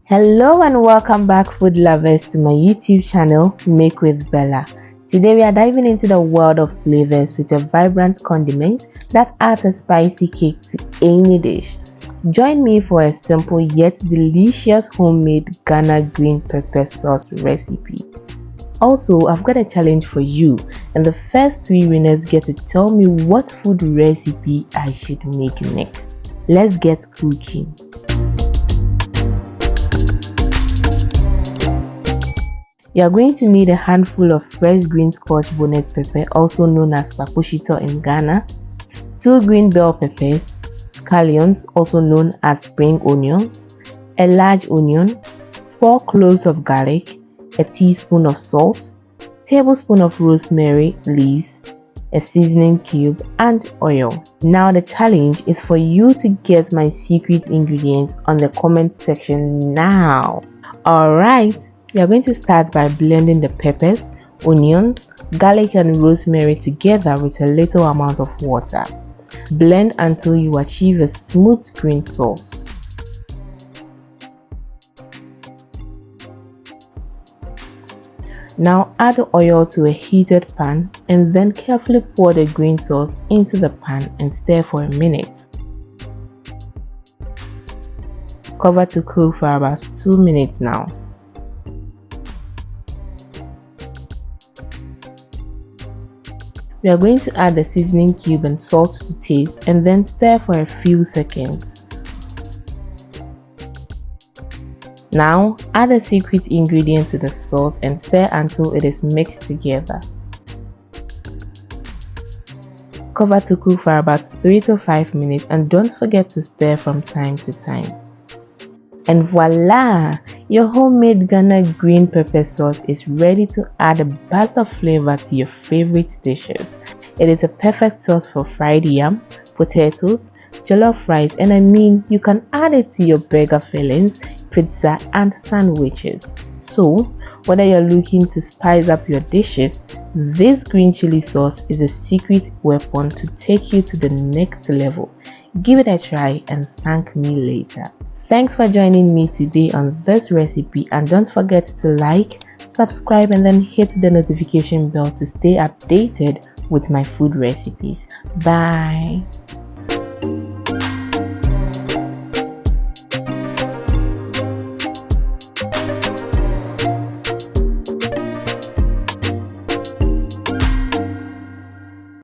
Hello and welcome back, food lovers, to my YouTube channel Make with Bella. Today we are diving into the world of flavors with a vibrant condiment that adds a spicy kick to any dish. Join me for a simple yet delicious homemade Ghana green pepper sauce recipe. Also, I've got a challenge for you, and the first 3 winners get to tell me what food recipe I should make next. Let's get cooking. You are going to need a handful of fresh green scotch bonnet pepper, also known as kpakposhito in Ghana, 2 green bell peppers, scallions, also known as spring onions, a large onion, 4 cloves of garlic, a teaspoon of salt, tablespoon of rosemary leaves, a seasoning cube, and oil. Now the challenge is for you to guess my secret ingredient on the comment section now. Alright. We are going to start by blending the peppers, onions, garlic and rosemary together with a little amount of water. Blend until you achieve a smooth green sauce. Now add the oil to a heated pan and then carefully pour the green sauce into the pan and stir for a minute. Cover to cook for about 2 minutes now. We are going to add the seasoning cube and salt to taste and then stir for a few seconds. Now add the secret ingredient to the sauce and stir until it is mixed together. Cover to cook for about 3 to 5 minutes and don't forget to stir from time to time. And voila! Your homemade Ghana green pepper sauce is ready to add a burst of flavor to your favorite dishes. It is a perfect sauce for fried yam, potatoes, jollof rice, and I mean you can add it to your burger fillings, pizza, and sandwiches. So, whether you're looking to spice up your dishes, this green chili sauce is a secret weapon to take you to the next level. Give it a try and thank me later. Thanks for joining me today on this recipe, and don't forget to like, subscribe, and then hit the notification bell to stay updated with my food recipes. Bye.